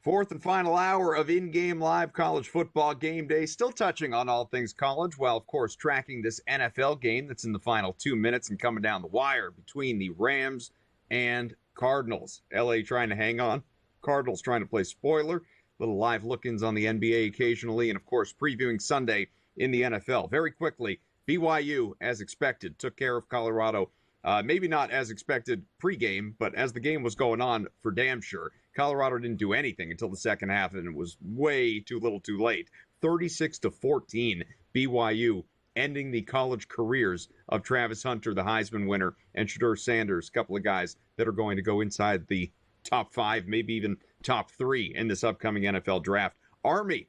Fourth and final hour of in-game live college football game day. Still touching on all things college, while of course tracking this NFL game that's in the final 2 minutes and coming down the wire between the Rams and Cardinals. LA trying to hang on. Cardinals trying to play spoiler. Little live look-ins on the NBA occasionally, and of course previewing Sunday in the NFL. Very quickly, BYU, as expected, took care of Colorado. Maybe not as expected pregame, but as the game was going on, for damn sure. Colorado didn't do anything until the second half, and it was way too little too late. 36-14, BYU ending the college careers of Travis Hunter, the Heisman winner, and Shedeur Sanders, a couple of guys that are going to go inside the top 5, maybe even top 3 in this upcoming NFL draft. Army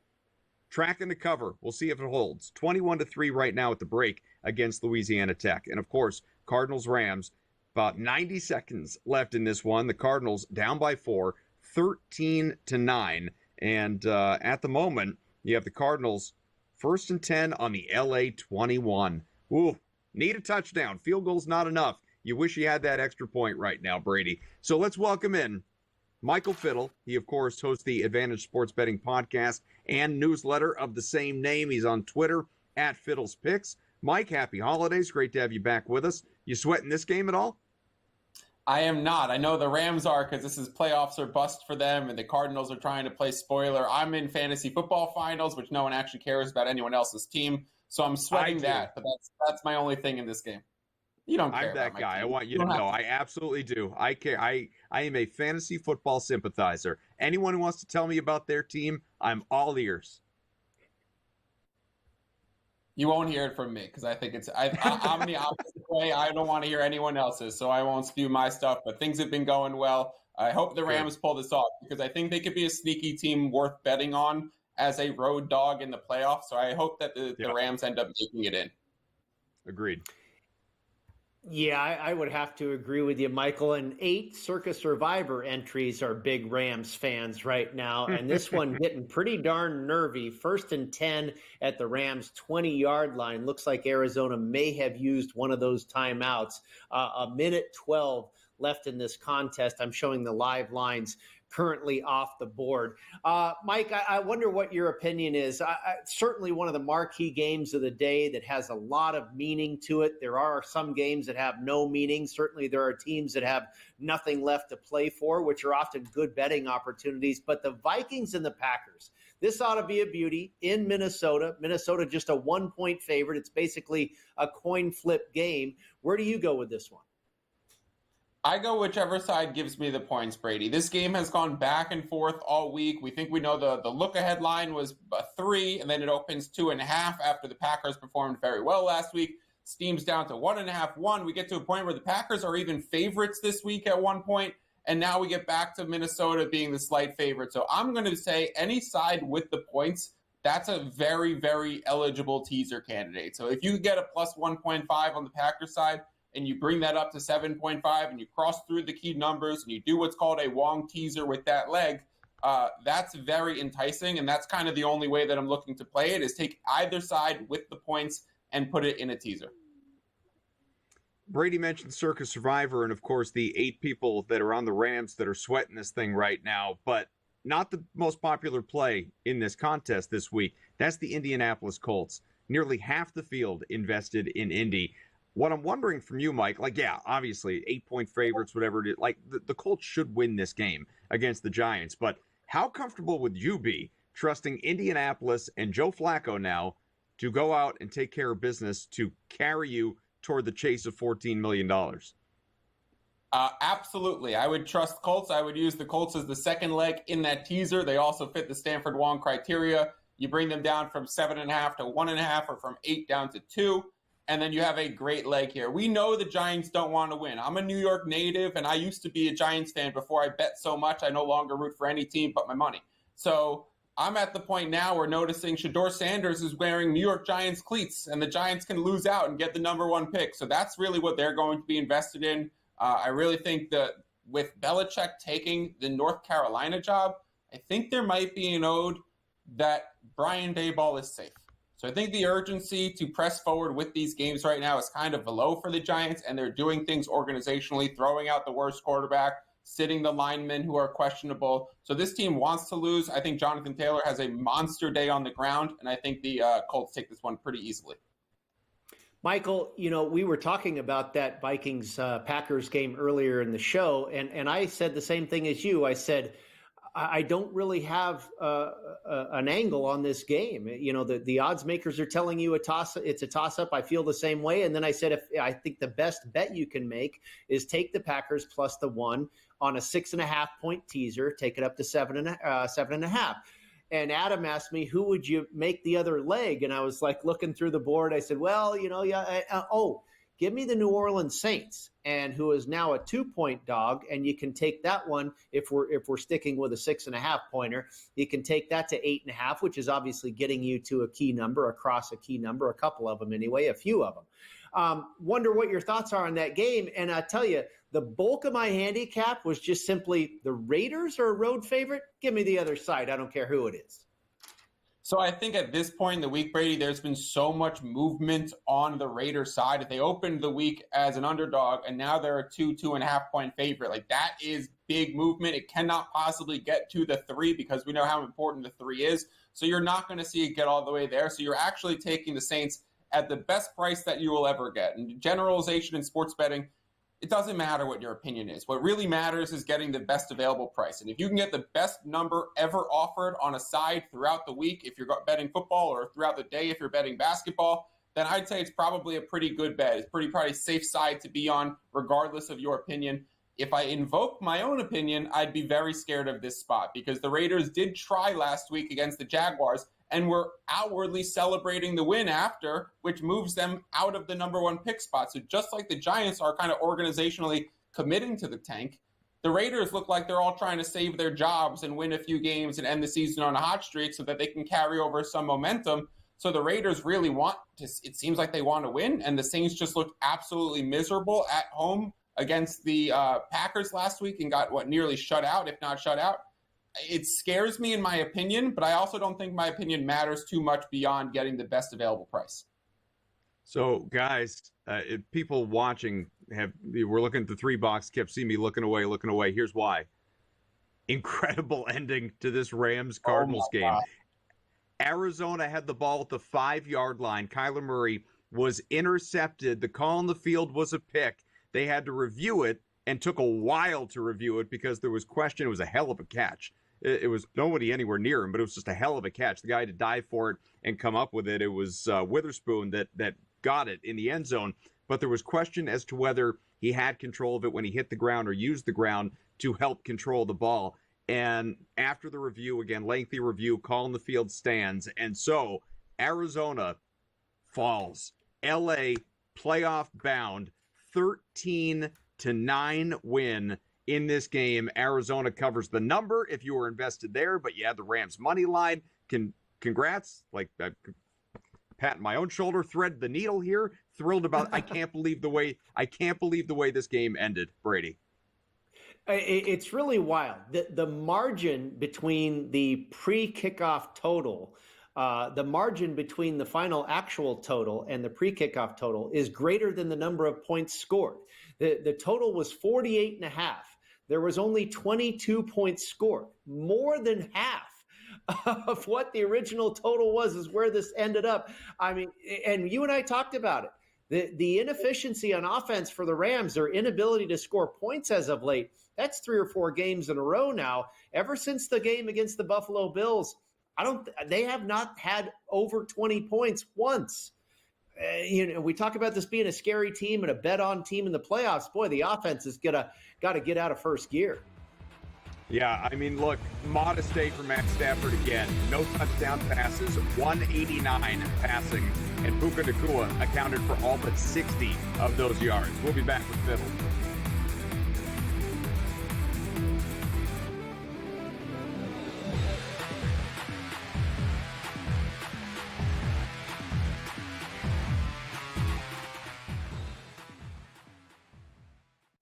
tracking the cover. We'll see if it holds. 21-3 right now at the break against Louisiana Tech. And of course, Cardinals-Rams, about 90 seconds left in this one. The Cardinals down by 4, 13-9. And at the moment, you have the Cardinals 1st and 10 on the LA 21. Ooh, need a touchdown. Field goal's not enough. You wish you had that extra point right now, Brady. So let's welcome in Michael Fiddle. He, of course, hosts the Advantage Sports Betting podcast and newsletter of the same name. He's on Twitter at Fiddle's Picks. Mike, happy holidays. Great to have you back with us. You sweating this game at all? I am not. I know the Rams are, because this is playoffs or bust for them, and the Cardinals are trying to play spoiler. I'm in fantasy football finals, which no one actually cares about anyone else's team, so I'm sweating that. But that's my only thing in this game. You don't care. I'm that guy. I want you to know. I absolutely do. I care. I am a fantasy football sympathizer. Anyone who wants to tell me about their team, I'm all ears. You won't hear it from me, because I think I'm the opposite way. I don't want to hear anyone else's, so I won't spew my stuff. But things have been going well. I hope the Rams pull this off, because I think they could be a sneaky team worth betting on as a road dog in the playoffs. So I hope that the Rams end up making it in. Agreed. Yeah, I would have to agree with you, Michael. And 8 Circus Survivor entries are big Rams fans right now. And this one getting pretty darn nervy. 1st and 10 at the Rams 20-yard line. Looks like Arizona may have used one of those timeouts. A minute 12 left in this contest. I'm showing the live lines currently off the board. Mike, I wonder what your opinion is. Certainly one of the marquee games of the day that has a lot of meaning to it. There are some games that have no meaning. Certainly there are teams that have nothing left to play for, which are often good betting opportunities. But the Vikings and the Packers, this ought to be a beauty in Minnesota. Minnesota just a 1-point favorite. It's basically a coin flip game. Where do you go with this one? I go whichever side gives me the points, Brady. This game has gone back and forth all week. We think we know the look-ahead line was a 3, and then it opens 2.5 after the Packers performed very well last week. Steams down to 1.5, 1. We get to a point where the Packers are even favorites this week at one point, and now we get back to Minnesota being the slight favorite. So I'm going to say any side with the points, that's a very, very eligible teaser candidate. So if you get a plus 1.5 on the Packers side, and you bring that up to 7.5 and you cross through the key numbers and you do what's called a Wong teaser with that leg, that's very enticing. And that's kind of the only way that I'm looking to play it, is take either side with the points and put it in a teaser. Brady mentioned Circus Survivor and, of course, the 8 people that are on the Rams that are sweating this thing right now, but not the most popular play in this contest this week. That's the Indianapolis Colts. Nearly half the field invested in Indy. What I'm wondering from you, Mike, obviously 8-point favorites, whatever it is, the Colts should win this game against the Giants. But how comfortable would you be trusting Indianapolis and Joe Flacco now to go out and take care of business to carry you toward the chase of $14 million? Absolutely. I would trust Colts. I would use the Colts as the second leg in that teaser. They also fit the Stanford Wong criteria. You bring them down from 7.5 to 1.5, or from 8 down to 2. And then you have a great leg here. We know the Giants don't want to win. I'm a New York native, and I used to be a Giants fan before I bet so much. I no longer root for any team but my money. So I'm at the point now where noticing Shedeur Sanders is wearing New York Giants cleats, and the Giants can lose out and get the number 1 pick. So that's really what they're going to be invested in. I really think that with Belichick taking the North Carolina job, I think there might be an ode that Brian Daboll is safe. So I think the urgency to press forward with these games right now is kind of low for the Giants, and they're doing things organizationally, throwing out the worst quarterback, sitting the linemen who are questionable. So this team wants to lose. I think Jonathan Taylor has a monster day on the ground, and I think the Colts take this one pretty easily. Michael, we were talking about that Vikings-Packers game earlier in the show, and I said the same thing as you. I said, I don't really have an angle on this game. The odds makers are telling you it's a toss-up. I feel the same way. And then I said, I think the best bet you can make is take the Packers plus the 1 on a 6.5-point teaser, take it up to 7.5. And Adam asked me, who would you make the other leg? And I was like looking through the board. I said, well, give me the New Orleans Saints, and who is now a 2-point dog. And you can take that one if we're sticking with a 6.5-pointer. You can take that to 8.5, which is obviously getting you to a key number, across a key number, a couple of them anyway, a few of them. Wonder what your thoughts are on that game. And I tell you, the bulk of my handicap was just simply the Raiders are a road favorite. Give me the other side. I don't care who it is. So I think at this point in the week, Brady, there's been so much movement on the Raiders side. If they opened the week as an underdog and now they're a 2.5-point favorite, like that is big movement. It cannot possibly get to the 3 because we know how important the 3 is. So you're not going to see it get all the way there. So you're actually taking the Saints at the best price that you will ever get. And generalization in sports betting, it doesn't matter what your opinion is. What really matters is getting the best available price. And if you can get the best number ever offered on a side throughout the week, if you're betting football, or throughout the day if you're betting basketball, then I'd say it's probably a pretty good bet. It's probably safe side to be on, regardless of your opinion. If I invoke my own opinion, I'd be very scared of this spot because the Raiders did try last week against the Jaguars and were outwardly celebrating the win after, which moves them out of the number 1 pick spot. So just like the Giants are kind of organizationally committing to the tank, the Raiders look like they're all trying to save their jobs and win a few games and end the season on a hot streak so that they can carry over some momentum. So the Raiders really it seems like they want to win, and the Saints just looked absolutely miserable at home against the Packers last week and got nearly shut out, if not shut out. It scares me in my opinion, but I also don't think my opinion matters too much beyond getting the best available price. So, guys, if people watching we're looking at the 3 box, kept seeing me looking away. Here's why. Incredible ending to this Rams-Cardinals game. Arizona had the ball at the 5-yard line. Kyler Murray was intercepted. The call on the field was a pick. They had to review it and took a while to review it because there was question. It was a hell of a catch. It was nobody anywhere near him, but it was just a hell of a catch. The guy had to dive for it and come up with it. It was Witherspoon that got it in the end zone. But there was question as to whether he had control of it when he hit the ground or used the ground to help control the ball. And after the review, again, lengthy review, call on the field stands. And so Arizona falls. LA playoff bound, 13-9 win in this game. Arizona covers the number if you were invested there, but you had the Rams money line. Congrats. Like, patting my own shoulder, thread the needle here. Thrilled about I can't believe the way this game ended, Brady. It's really wild. The margin between the pre-kickoff total, the margin between the final actual total and the pre-kickoff total is greater than the number of points scored. The total was 48.5. There was only 22 points scored. More than half of what the original total was is where this ended up. I mean, and you and I talked about it. The inefficiency on offense for the Rams, their inability to score points as of late, that's 3 or 4 games in a row now. Ever since the game against the Buffalo Bills, they have not had over 20 points once. We talk about this being a scary team and a bet-on team in the playoffs. Boy, the offense is got to get out of first gear. Yeah, I mean, look, modest day for Matt Stafford again. No touchdown passes, 189 passing, and Puka Nacua accounted for all but 60 of those yards. We'll be back with Fiddle.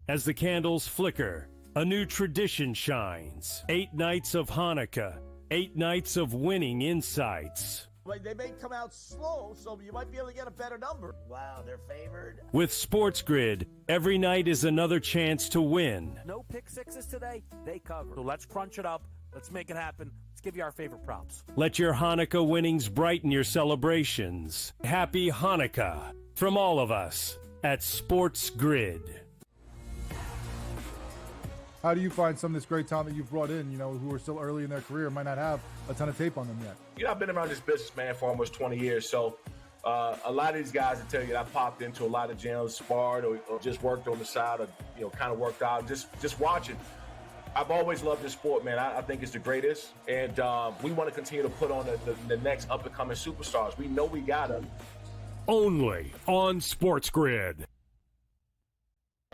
As the candles flicker, a new tradition shines. 8 nights of Hanukkah, 8 nights of winning insights. Like, they may come out slow, so you might be able to get a better number. Wow, they're favored. With SportsGrid, every night is another chance to win. No pick sixes today, they cover. So let's crunch it up. Let's make it happen. Let's give you our favorite props. Let your Hanukkah winnings brighten your celebrations. Happy Hanukkah from all of us at SportsGrid. How do you find some of this great talent that you've brought in, who are still early in their career, might not have a ton of tape on them yet? I've been around this business, man, for almost 20 years. So a lot of these guys will tell you that I popped into a lot of gyms, sparred, or just worked on the side, or, kind of worked out, just watching. I've always loved this sport, man. I think it's the greatest. And we want to continue to put on the next up-and-coming superstars. We know we got them. Only on SportsGrid.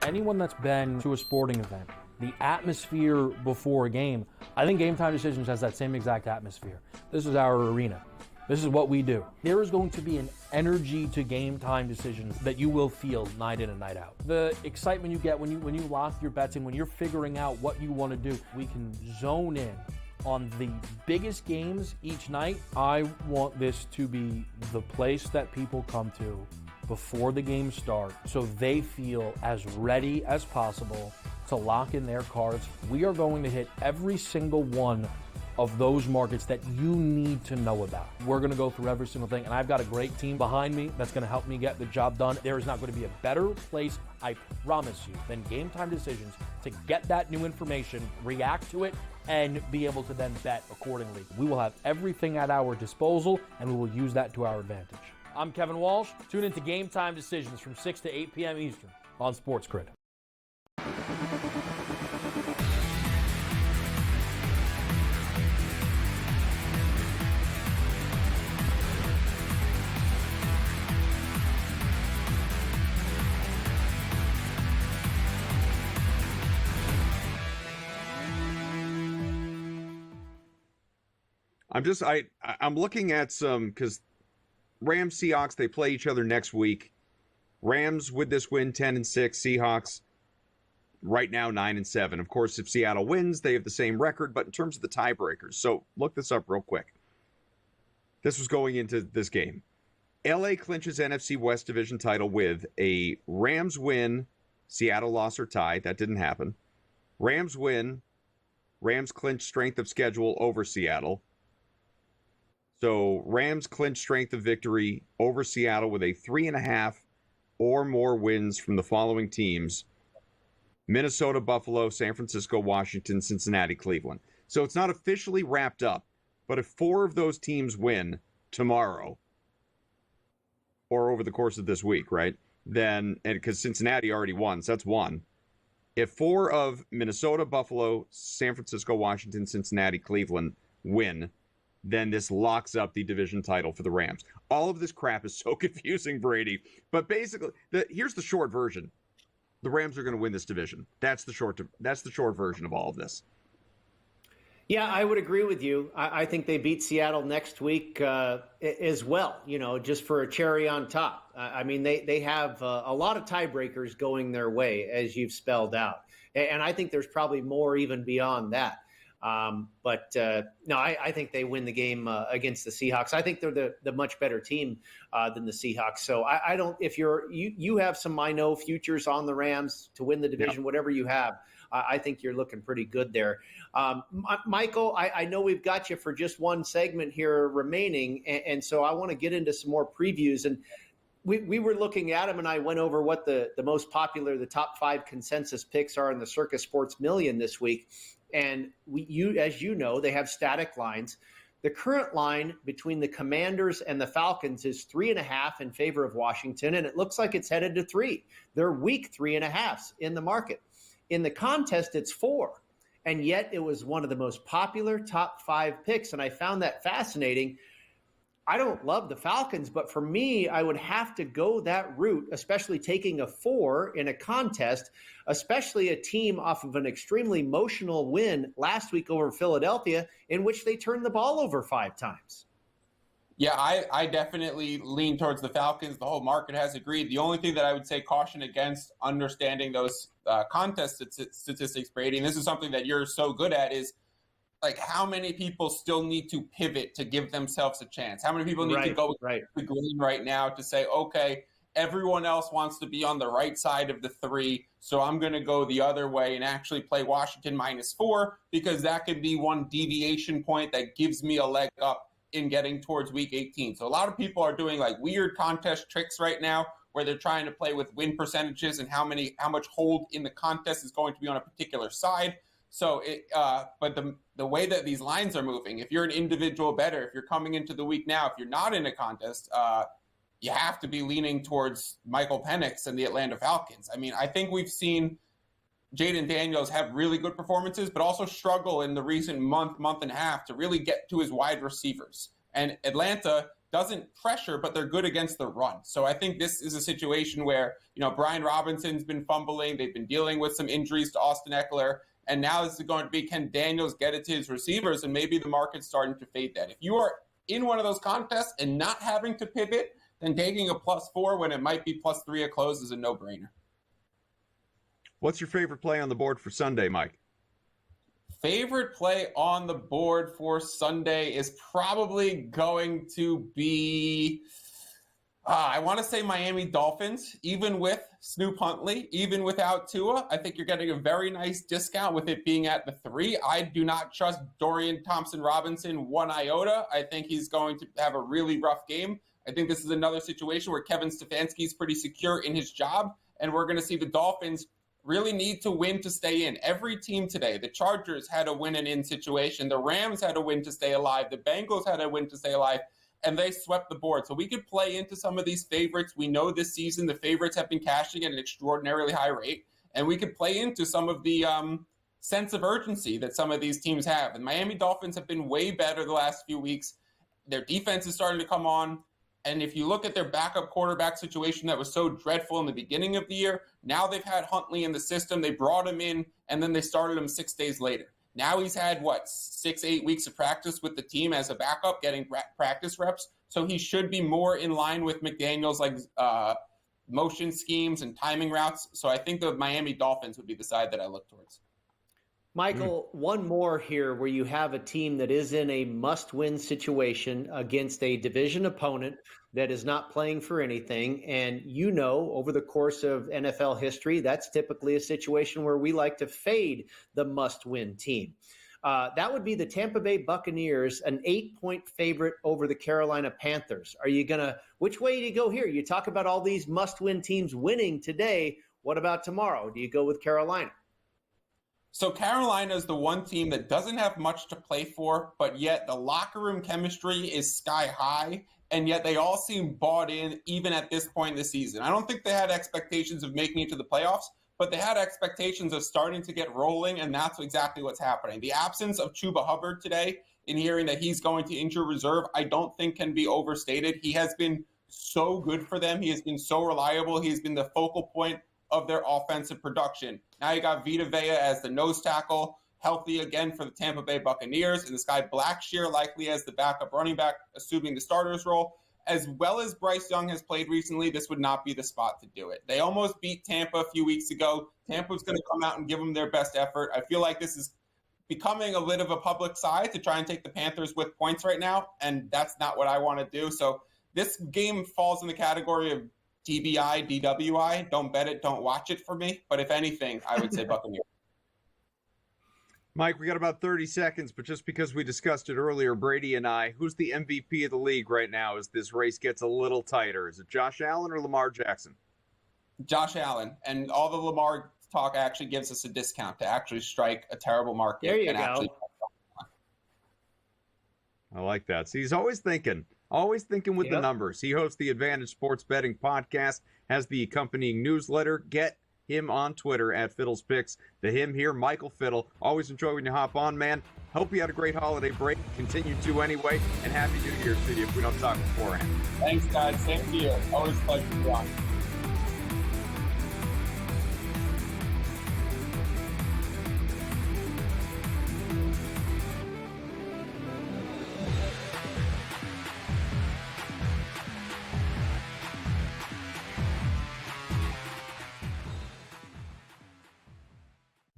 Anyone that's been to a sporting event, the atmosphere before a game, I think Game Time Decisions has that same exact atmosphere. This is our arena. This is what we do. There is going to be an energy to Game Time Decisions that you will feel night in and night out. The excitement you get when you lock your bets in, when you're figuring out what you want to do, we can zone in on the biggest games each night. I want this to be the place that people come to before the games start so they feel as ready as possible to lock in their cards. We are going to hit every single one of those markets that you need to know about. We're going to go through every single thing, and I've got a great team behind me that's going to help me get the job done. There is not going to be a better place, I promise you, than Game Time Decisions to get that new information, react to it, and be able to then bet accordingly. We will have everything at our disposal, and we will use that to our advantage. I'm Kevin Walsh. Tune into Game Time Decisions from 6 to 8 p.m. Eastern on SportsGrid. I'm looking at some, because Rams Seahawks, they play each other next week. Rams with this win 10-6, Seahawks right now 9-7. Of course, if Seattle wins, they have the same record, but in terms of the tiebreakers, so look this up real quick. This was going into this game. LA clinches NFC West Division title with a Rams win, Seattle loss or tie. That didn't happen. Rams win, Rams clinch strength of schedule over Seattle. So Rams clinch strength of victory over Seattle with a 3.5 or more wins from the following teams: Minnesota, Buffalo, San Francisco, Washington, Cincinnati, Cleveland. So it's not officially wrapped up, but if 4 of those teams win tomorrow or over the course of this week, right? Then, and because Cincinnati already won, so that's 1. If 4 of Minnesota, Buffalo, San Francisco, Washington, Cincinnati, Cleveland win, then this locks up the division title for the Rams. All of this crap is so confusing, Brady. But basically, here's the short version. The Rams are going to win this division. That's the short version of all of this. Yeah, I would agree with you. I think they beat Seattle next week as well, just for a cherry on top. I mean, they have a lot of tiebreakers going their way, as you've spelled out. And I think there's probably more even beyond that. No, I think they win the game against the Seahawks. I think they're the much better team than the Seahawks. So I don't. If you have some futures on the Rams to win the division, whatever you have, I think you're looking pretty good there. Michael, I know we've got you for just one segment here remaining, and so I want to get into some more previews. And we were looking at them, and I went over what the most popular, the top 5 consensus picks are in the Circus Sports Million this week. And as you know, they have static lines. The current line between the Commanders and the Falcons is 3.5 in favor of Washington, and it looks like it's headed to 3. They're weak 3.5s in the market. In the contest, it's 4, and yet it was one of the most popular top 5 picks, and I found that fascinating. I don't love the Falcons, but for me, I would have to go that route, especially taking a 4 in a contest, especially a team off of an extremely emotional win last week over Philadelphia, in which they turned the ball over 5 times. Yeah, I definitely lean towards the Falcons. The whole market has agreed. The only thing that I would say caution against understanding those contest statistics, Brady, and this is something that you're so good at, is like how many people still need to pivot to give themselves a chance? How many people need to go to the green right now to say, okay, everyone else wants to be on the right side of the 3, so I'm going to go the other way and actually play Washington -4 because that could be one deviation point that gives me a leg up in getting towards week 18. So a lot of people are doing like weird contest tricks right now where they're trying to play with win percentages and how much hold in the contest is going to be on a particular side. So but the way that these lines are moving, if you're an individual bettor, if you're coming into the week now, if you're not in a contest, you have to be leaning towards Michael Penix and the Atlanta Falcons. I mean, I think we've seen Jaden Daniels have really good performances, but also struggle in the recent month and a half to really get to his wide receivers. And Atlanta doesn't pressure, but they're good against the run. So I think this is a situation where, Brian Robinson's been fumbling. They've been dealing with some injuries to Austin Eckler. And now this is going to be, can Daniels get it to his receivers? And maybe the market's starting to fade that. If you are in one of those contests and not having to pivot, then taking a +4 when it might be +3 at close is a no-brainer. What's your favorite play on the board for Sunday, Mike? Favorite play on the board for Sunday is probably going to be, I want to say Miami Dolphins, even with Snoop Huntley, even without Tua. I think you're getting a very nice discount with it being at the 3. I do not trust Dorian Thompson-Robinson one iota. I think he's going to have a really rough game. I think this is another situation where Kevin Stefanski is pretty secure in his job, and we're going to see the Dolphins really need to win to stay in. Every team today, the Chargers had a win and in situation. The Rams had a win to stay alive. The Bengals had a win to stay alive, and they swept the board. So we could play into some of these favorites. We know this season the favorites have been cashing at an extraordinarily high rate, and we could play into some of the sense of urgency that some of these teams have. And Miami Dolphins have been way better the last few weeks. Their defense is starting to come on. And if you look at their backup quarterback situation that was so dreadful in the beginning of the year, now they've had Huntley in the system. They brought him in, and then they started him 6 days later. Now he's had, 6-8 weeks of practice with the team as a backup, getting practice reps. So he should be more in line with McDaniels, motion schemes and timing routes. So I think the Miami Dolphins would be the side that I look towards. Michael, one more here where you have a team that is in a must-win situation against a division opponent that is not playing for anything. And over the course of NFL history, that's typically a situation where we like to fade the must-win team. That would be the Tampa Bay Buccaneers, an 8-point favorite over the Carolina Panthers. Which way do you go here? You talk about all these must-win teams winning today. What about tomorrow? Do you go with Carolina? So Carolina is the one team that doesn't have much to play for, but yet the locker room chemistry is sky high, and yet they all seem bought in even at this point in the season. I don't think they had expectations of making it to the playoffs, but they had expectations of starting to get rolling, and that's exactly what's happening. The absence of Chuba Hubbard today, in hearing that he's going to injure reserve, I don't think can be overstated. He has been so good for them. He has been so reliable. He's been the focal point of their offensive production. Now you got Vita Vea as the nose tackle, healthy again for the Tampa Bay Buccaneers, and this guy Blackshear likely as the backup running back, assuming the starter's role. As well as Bryce Young has played recently, this would not be the spot to do it. They almost beat Tampa a few weeks ago. Tampa's going to come out and give them their best effort. I feel like this is becoming a bit of a public side to try and take the Panthers with points right now, and that's not what I want to do. So this game falls in the category of DBI, DWI, don't bet it, don't watch it for me. But if anything, I would say Buccaneers. Mike, we got about 30 seconds, but just because we discussed it earlier, Brady and I, who's the MVP of the league right now as this race gets a little tighter? Is it Josh Allen or Lamar Jackson? Josh Allen. And all the Lamar talk actually gives us a discount to actually strike a terrible market. There you go. I like that. See, he's always thinking with the numbers. He hosts the Advantage Sports Betting Podcast, has the accompanying newsletter. Get him on Twitter at Fiddle's Picks. The him here, Michael Fiddle. Always enjoy when you hop on, man. Hope you had a great holiday break. Continue to anyway. And Happy New Year to you if we don't talk beforehand. Thanks, guys. Same to you. Always a pleasure to be on.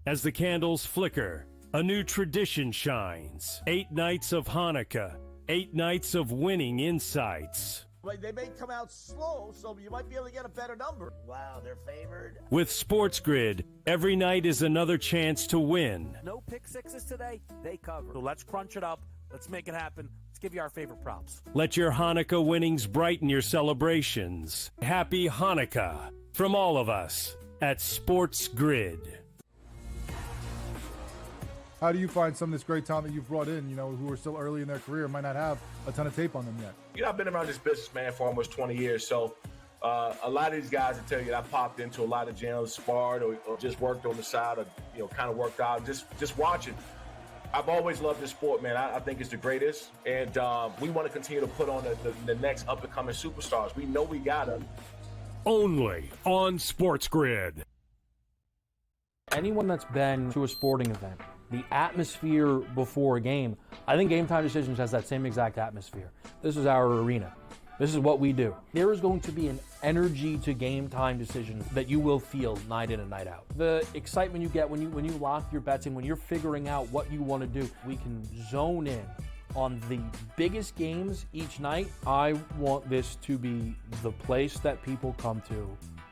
As the candles flicker A new tradition shines. 8 nights of Hanukkah, 8 nights of winning insights. They may come out slow, so you might be able to get a better number. Wow, they're favored. With SportsGrid, every night is another chance to win. No pick sixes today, they cover. So let's crunch it up. Let's make it happen. Let's give you our favorite props. Let your Hanukkah winnings brighten your celebrations. Happy Hanukkah from all of us at SportsGrid. How do you find some of this great talent that you've brought in, who are still early in their career, might not have a ton of tape on them yet? I've been around this business, man, for almost 20 years. So a lot of these guys will tell you that I popped into a lot of gyms, sparred or just worked on the side or, kind of worked out, just watching. I've always loved this sport, man. I think it's the greatest. And we want to continue to put on the next up-and-coming superstars. We know we got them. Only on SportsGrid. Anyone that's been to a sporting event, the atmosphere before a game, I think Game Time Decisions has that same exact atmosphere. This is our arena. This is what we do. There is going to be an energy to Game Time Decisions that you will feel night in and night out. The excitement you get when you lock your bets in, when you're figuring out what you want to do, we can zone in on the biggest games each night. I want this to be the place that people come to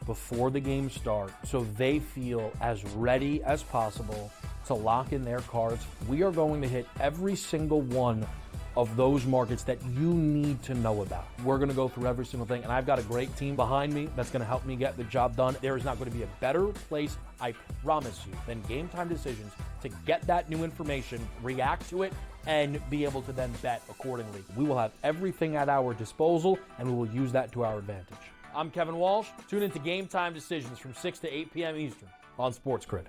before the games start so they feel as ready as possible to lock in their cards. We are going to hit every single one of those markets that you need to know about. We're going to go through every single thing, and I've got a great team behind me that's going to help me get the job done. There is not going to be a better place, I promise you, than Game Time Decisions to get that new information, react to it, and be able to then bet accordingly. We will have everything at our disposal, and we will use that to our advantage. I'm Kevin Walsh. Tune into Game Time Decisions from 6 to 8 p.m. Eastern on SportsGrid.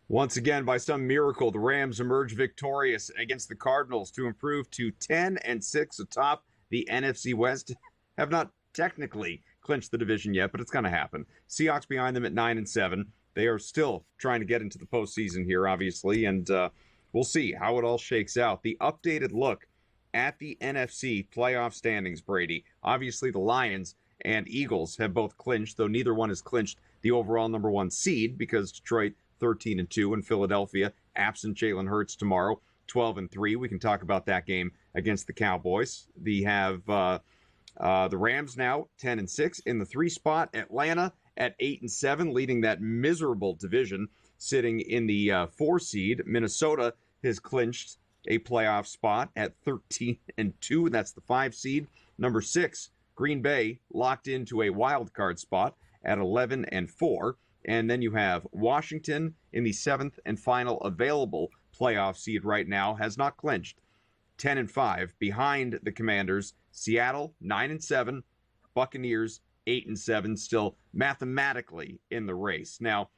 Once again, by some miracle, the Rams emerge victorious against the Cardinals to improve to 10-6 atop the NFC West. Have not technically clinched the division yet, but it's going to happen. Seahawks behind them at 9-7. They are still trying to get into the postseason here, obviously, and we'll see how it all shakes out. The updated look at the NFC playoff standings, Brady. Obviously, the Lions and Eagles have both clinched, though neither one has clinched the overall number one seed because Detroit 13-2, and Philadelphia, absent Jalen Hurts tomorrow, 12-3. We can talk about that game against the Cowboys. We have the Rams now 10-6 in the 3 spot. Atlanta at 8-7, leading that miserable division, sitting in the 4 seed. Minnesota has clinched a playoff spot at 13-2, and that's the 5 seed. Number 6, Green Bay, locked into a wild card spot at 11-4. And then you have Washington in the 7th and final available playoff seed right now, has not clinched, 10-5. Behind the Commanders, Seattle 9-7, Buccaneers 8-7, still mathematically in the race. Now,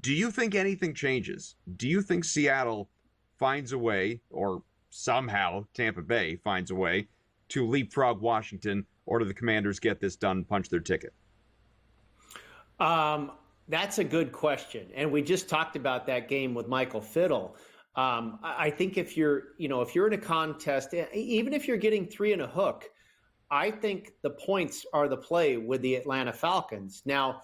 do you think anything changes? Do you think Seattle finds a way, or somehow Tampa Bay finds a way, to leapfrog Washington, or do the Commanders get this done and punch their ticket? That's a good question. And we just talked about that game with Michael Fiddle. I think if you're in a contest, even if you're getting 3 and a hook, I think the points are the play with the Atlanta Falcons. Now,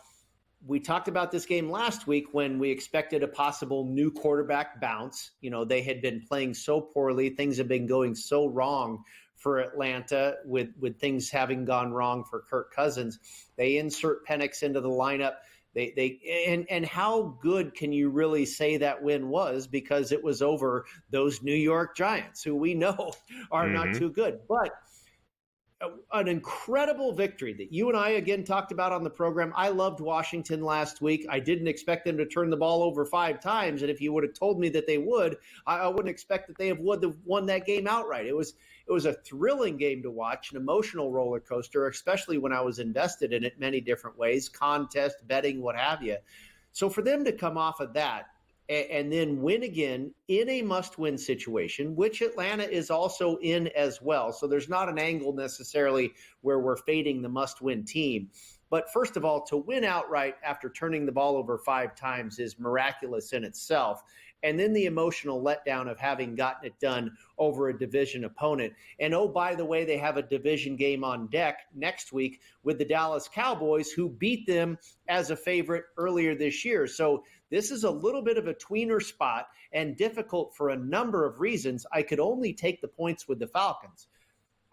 we talked about this game last week when we expected a possible new quarterback bounce. They had been playing so poorly. Things have been going so wrong for Atlanta with things having gone wrong for Kirk Cousins. They insert Penix into the lineup. And how good can you really say that win was, because it was over those New York Giants, who we know are not too good. But an incredible victory that you and I again talked about on the program. I loved Washington last week. I didn't expect them to turn the ball over 5 times. And if you would have told me that they would, I wouldn't expect that they would have won that game outright. It was a thrilling game to watch, an emotional roller coaster, especially when I was invested in it many different ways, contest, betting, what have you. So for them to come off of that and then win again in a must-win situation, which Atlanta is also in as well. So there's not an angle necessarily where we're fading the must-win team. But first of all, to win outright after turning the ball over 5 times is miraculous in itself. And then the emotional letdown of having gotten it done over a division opponent. And oh, by the way, they have a division game on deck next week with the Dallas Cowboys, who beat them as a favorite earlier this year. So this is a little bit of a tweener spot and difficult for a number of reasons. I could only take the points with the Falcons.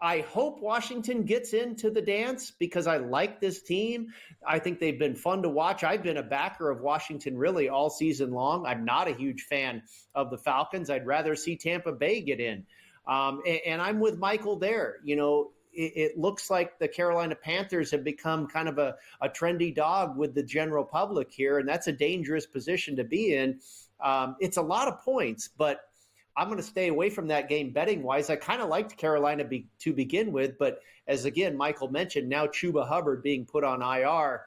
I hope Washington gets into the dance because I like this team. I think they've been fun to watch. I've been a backer of Washington really all season long. I'm not a huge fan of the Falcons. I'd rather see Tampa Bay get in. And I'm with Michael there. You know, it looks like the Carolina Panthers have become kind of a trendy dog with the general public here, and that's a dangerous position to be in. It's a lot of points, but I'm going to stay away from that game betting-wise. I kind of liked Carolina to begin with, but as, again, Michael mentioned, now Chuba Hubbard being put on IR,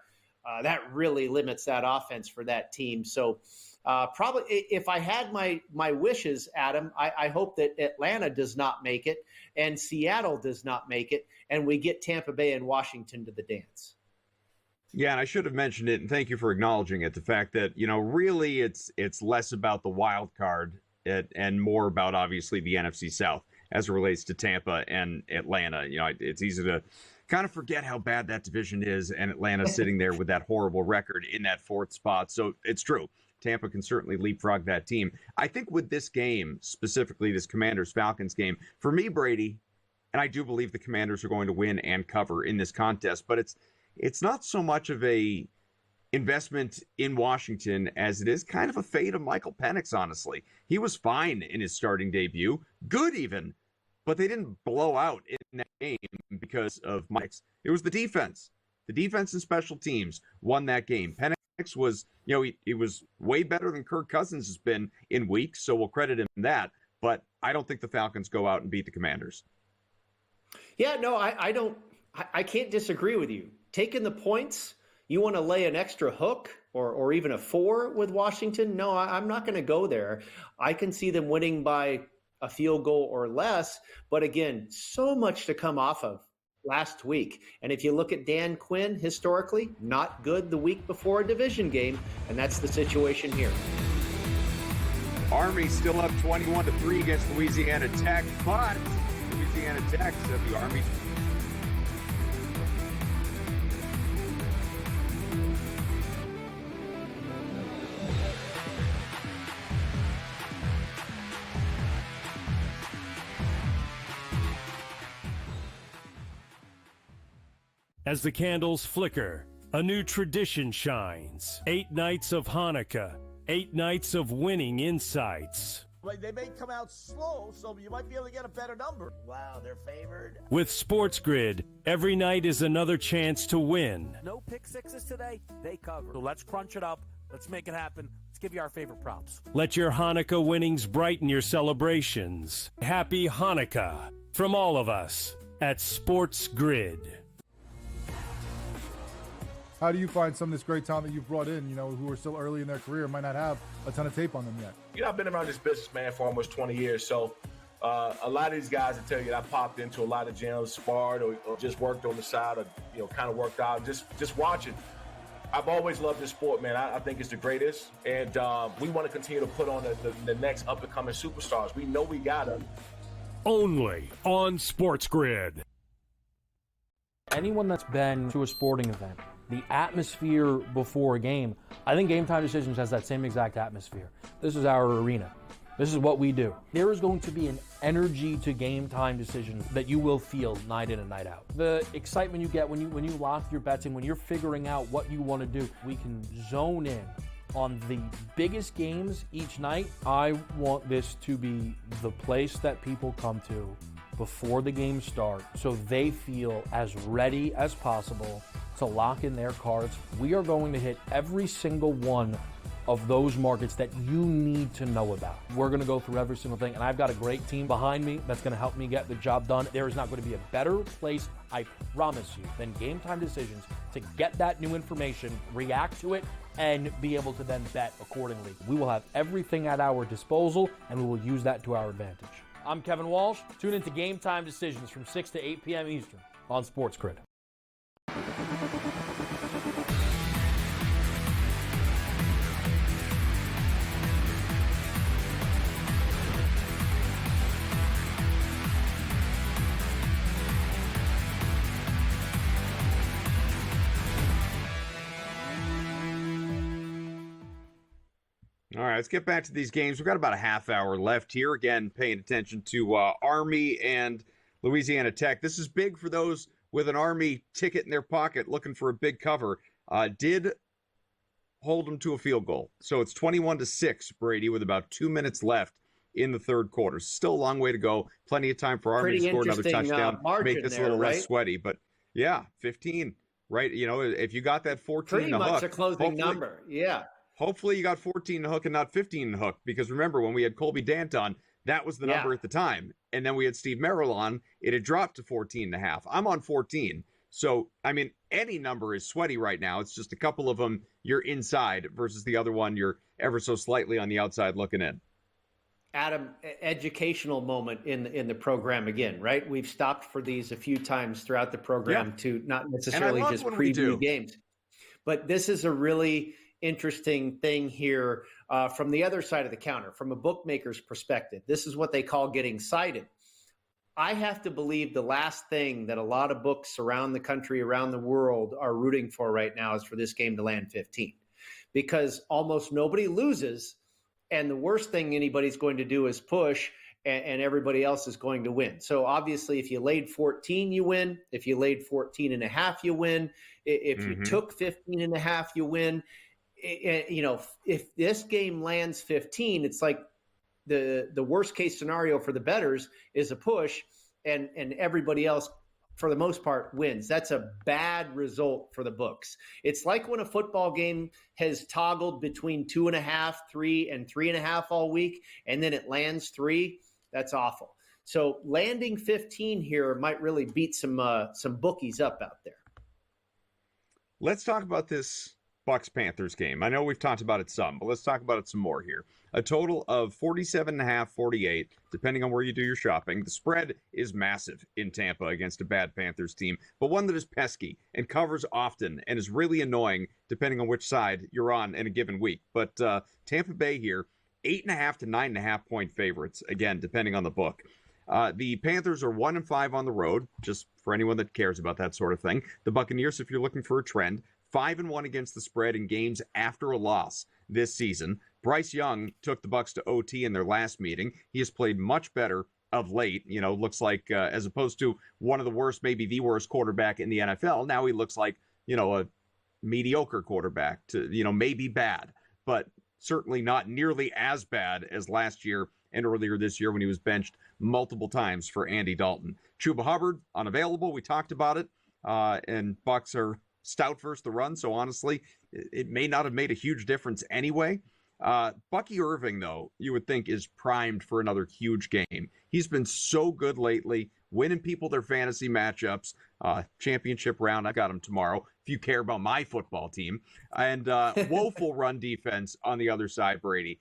that really limits that offense for that team. So probably if I had my wishes, Adam, I hope that Atlanta does not make it and Seattle does not make it, and we get Tampa Bay and Washington to the dance. Yeah, and I should have mentioned it, and thank you for acknowledging it, the fact that, you know, really it's less about the wild card and more about, obviously, the NFC South as it relates to Tampa and Atlanta. You know, it's easy to kind of forget how bad that division is, and Atlanta sitting there with that horrible record in that 4th spot. So it's true. Tampa can certainly leapfrog that team. I think with this game, specifically this Commanders-Falcons game, for me, Brady, and I do believe the Commanders are going to win and cover in this contest, but it's not so much of a investment in Washington as it is kind of a fate of Michael Penix, honestly. He was fine in his starting debut, good even, but they didn't blow out in that game because of Mike's. It was the defense. The defense and special teams won that game. Penix was, you know, he was way better than Kirk Cousins has been in weeks, so we'll credit him that, but I don't think the Falcons go out and beat the Commanders. Yeah, no, I can't disagree with you. Taking the points, you want to lay an extra hook or even a 4 with Washington? No, I'm not going to go there. I can see them winning by a field goal or less. But again, so much to come off of last week. And if you look at Dan Quinn, historically, not good the week before a division game. And that's the situation here. Army still up 21-3 against Louisiana Tech, but Louisiana Tech said the Army. As the candles flicker, a new tradition shines. 8 nights of Hanukkah, 8 nights of winning insights. They may come out slow, so you might be able to get a better number. Wow, they're favored. With SportsGrid, every night is another chance to win. No pick sixes today, they cover. So let's crunch it up. Let's make it happen. Let's give you our favorite props. Let your Hanukkah winnings brighten your celebrations. Happy Hanukkah from all of us at SportsGrid. How do you find some of this great talent that you've brought in, you know, who are still early in their career, might not have a ton of tape on them yet? You know, I've been around this business, man, for almost 20 years. So a lot of these guys will tell you that I popped into a lot of gyms, sparred or just worked on the side or, you know, kind of worked out, just watching. I've always loved this sport, man. I think it's the greatest. And we want to continue to put on the next up-and-coming superstars. We know we got them. Only on SportsGrid. Anyone that's been to a sporting event, the atmosphere before a game, I think Game Time Decisions has that same exact atmosphere. This is our arena. This is what we do. There is going to be an energy to Game Time Decisions that you will feel night in and night out. The excitement you get when you lock your bets in, when you're figuring out what you want to do, we can zone in on the biggest games each night. I want this to be the place that people come to before the games start so they feel as ready as possible to lock in their cards. We are going to hit every single one of those markets that you need to know about. We're going to go through every single thing, and I've got a great team behind me that's going to help me get the job done. There is not going to be a better place, I promise you, than Game Time Decisions to get that new information, react to it, and be able to then bet accordingly. We will have everything at our disposal, and we will use that to our advantage. I'm Kevin Walsh. Tune into Game Time Decisions from 6 to 8 p.m. Eastern on SportsGrid. All right, let's get back to these games. We've got about a half hour left here. Again, paying attention to Army and Louisiana Tech. This is big for those with an Army ticket in their pocket looking for a big cover. Did hold them to a field goal. So it's 21-6, Brady, with about 2 minutes left in the third quarter. Still a long way to go. Plenty of time for Army to score another touchdown, make this a little less sweaty. But yeah, 15, right? You know, if you got that 14 pretty to much hook, a closing number. Yeah. Hopefully you got 14 to hook and not 15 to hook, because remember when we had Colby Dant on, that was the number at the time. And then we had Steve Merrill on, it had dropped to 14 and a half. I'm on 14. So, I mean, any number is sweaty right now. It's just a couple of them you're inside versus the other one you're ever so slightly on the outside looking in. Adam, educational moment in the program again, right? We've stopped for these a few times throughout the program to not necessarily just preview games. But this is a really interesting thing here from the other side of the counter, from a bookmaker's perspective. This is what they call getting cited. I have to believe the last thing that a lot of books around the country, around the world are rooting for right now is for this game to land 15, because almost nobody loses. And the worst thing anybody's going to do is push, and everybody else is going to win. So obviously, if you laid 14, you win. If you laid 14 and a half, you win. If you took 15 and a half, you win. You know, if this game lands 15, it's like the worst case scenario for the bettors is a push, and everybody else, for the most part, wins. That's a bad result for the books. It's like when a football game has toggled between 2.5, 3, and 3.5 all week, and then it lands 3. That's awful. So landing 15 here might really beat some bookies up out there. Let's talk about this Bucs-Panthers game. I know we've talked about it some, but let's talk about it some more here. A total of 47.5, 48, depending on where you do your shopping. The spread is massive in Tampa against a bad Panthers team, but one that is pesky and covers often and is really annoying depending on which side you're on in a given week. But Tampa Bay here, 8.5 to 9.5 point favorites, again, depending on the book. The Panthers are 1-5 on the road, just for anyone that cares about that sort of thing. The Buccaneers, if you're looking for a trend, 5-1 against the spread in games after a loss this season. Bryce Young took the Bucs to OT in their last meeting. He has played much better of late. You know, looks like as opposed to one of the worst, maybe the worst quarterback in the NFL. Now he looks like, you know, a mediocre quarterback to, you know, maybe bad, but certainly not nearly as bad as last year and earlier this year when he was benched multiple times for Andy Dalton. Chuba Hubbard, unavailable. We talked about it. And Bucs are stout versus the run, so honestly, it may not have made a huge difference anyway. Bucky Irving, though, you would think is primed for another huge game. He's been so good lately, winning people their fantasy matchups. Championship round, I got him tomorrow, if you care about my football team. And woeful run defense on the other side, Brady.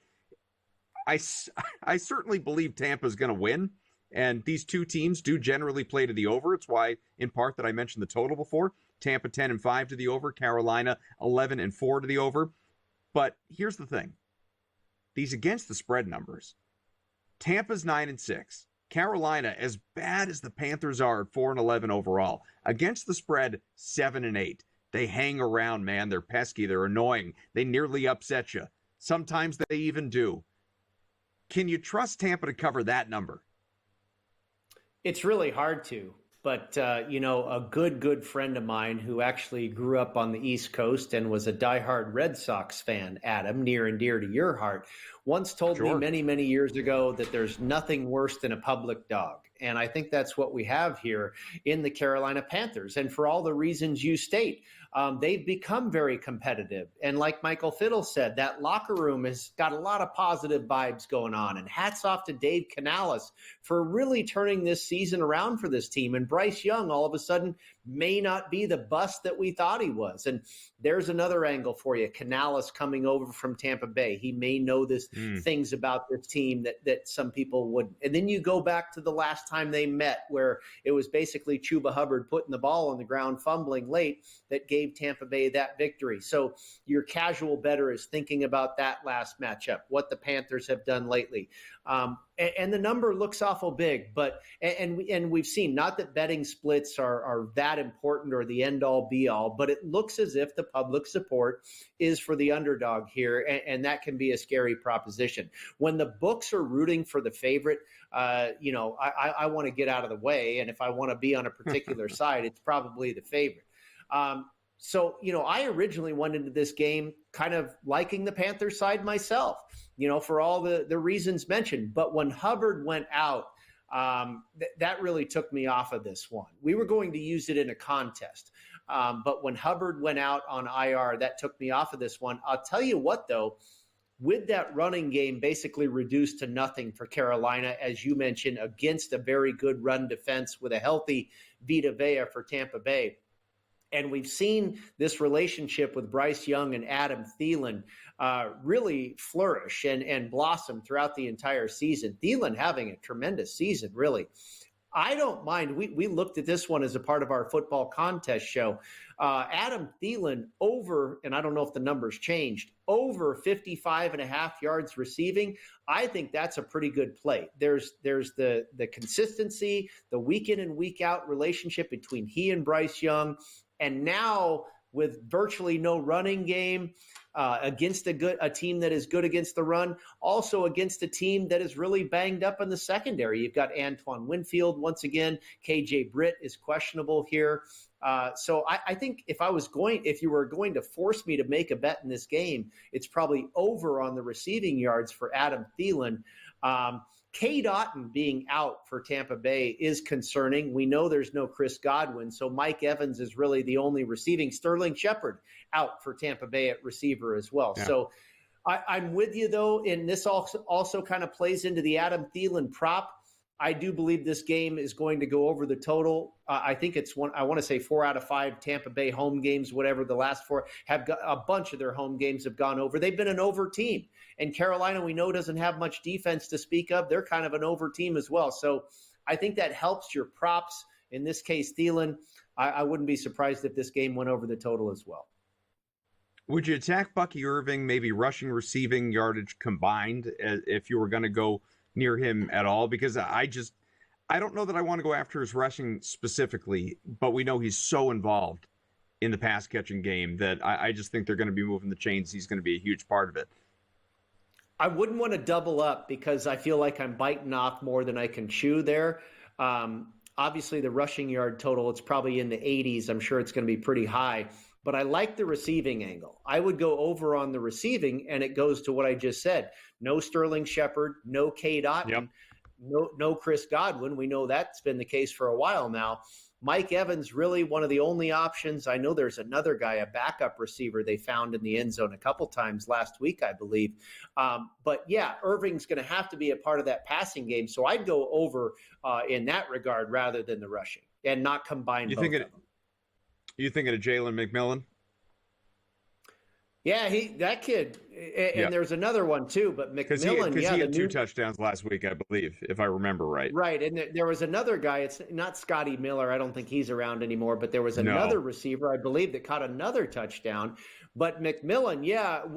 I certainly believe Tampa's going to win, and these two teams do generally play to the over. It's why, in part, that I mentioned the total before. Tampa 10-5 to the over, Carolina 11-4 to the over. But here's the thing. These against the spread numbers. Tampa's 9-6. Carolina, as bad as the Panthers are at 4-11 overall, against the spread 7-8. They hang around, man. They're pesky. They're annoying. They nearly upset you. Sometimes they even do. Can you trust Tampa to cover that number? It's really hard to. But, you know, a good friend of mine who actually grew up on the East Coast and was a diehard Red Sox fan, Adam, near and dear to your heart, once told me many years ago that there's nothing worse than a public dog. And I think that's what we have here in the Carolina Panthers. And for all the reasons you state, they've become very competitive. And like Michael Fiddle said, that locker room has got a lot of positive vibes going on. And hats off to Dave Canales for really turning this season around for this team. And Bryce Young, all of a sudden, may not be the bust that we thought he was. And there's another angle for you. Canales coming over from Tampa Bay. He may know things about this team that some people wouldn't. And then you go back to the last time they met, where it was basically Chuba Hubbard putting the ball on the ground, fumbling late, that gave gave Tampa Bay that victory. So your casual bettor is thinking about that last matchup, what the Panthers have done lately. And the number looks awful big, but and we've seen, not that betting splits are that important or the end all be all, but it looks as if the public support is for the underdog here, and that can be a scary proposition. When the books are rooting for the favorite, I want to get out of the way, and if I want to be on a particular side, it's probably the favorite. So, I originally went into this game kind of liking the Panthers side myself, for all the reasons mentioned. But when Hubbard went out, that really took me off of this one. We were going to use it in a contest. But when Hubbard went out on IR, that took me off of this one. I'll tell you what, though, with that running game basically reduced to nothing for Carolina, as you mentioned, against a very good run defense with a healthy Vita Vea for Tampa Bay. And we've seen this relationship with Bryce Young and Adam Thielen really flourish and blossom throughout the entire season. Thielen having a tremendous season, really. I don't mind. We looked at this one as a part of our football contest show. Adam Thielen over, and I don't know if the numbers changed, over 55.5 yards receiving. I think that's a pretty good play. There's the consistency, the week in and week out relationship between he and Bryce Young. And now with virtually no running game against a team that is good against the run, also against a team that is really banged up in the secondary. You've got Antoine Winfield once again. KJ Britt is questionable here. So I think if you were going to force me to make a bet in this game, it's probably over on the receiving yards for Adam Thielen. Cade Otton being out for Tampa Bay is concerning. We know there's no Chris Godwin, so Mike Evans is really the only receiving. Sterling Shepard out for Tampa Bay at receiver as well. Yeah. So I'm with you, though, and this also kind of plays into the Adam Thielen prop. I do believe this game is going to go over the total. I think it's I want to say 4 out of 5 Tampa Bay home games, whatever the last 4 have got, a bunch of their home games have gone over. They've been an over team. And Carolina, we know, doesn't have much defense to speak of. They're kind of an over team as well. So I think that helps your props. In this case, Thielen, I wouldn't be surprised if this game went over the total as well. Would you attack Bucky Irving, maybe rushing, receiving yardage combined, if you were going to go near him at all? Because I don't know that I want to go after his rushing specifically, but we know he's so involved in the pass catching game that I just think they're going to be moving the chains. He's going to be a huge part of it. I wouldn't want to double up because I feel like I'm biting off more than I can chew there. Obviously, the rushing yard total, it's probably in the 80s. I'm sure it's going to be pretty high. But I like the receiving angle. I would go over on the receiving, and it goes to what I just said. No Sterling Shepard, no Cade Otton, no Chris Godwin. We know that's been the case for a while now. Mike Evans, really one of the only options. I know there's another guy, a backup receiver they found in the end zone a couple times last week, I believe. But yeah, Irving's going to have to be a part of that passing game. So I'd go over in that regard rather than the rushing and not combine both of them. You thinking of Jalen McMillan? Yeah, that kid. And there's another one too, but McMillan. Because he had 2 touchdowns last week, I believe, if I remember right. Right, and there was another guy. It's not Scotty Miller. I don't think he's around anymore. But there was another receiver, I believe, that caught another touchdown. But McMillan,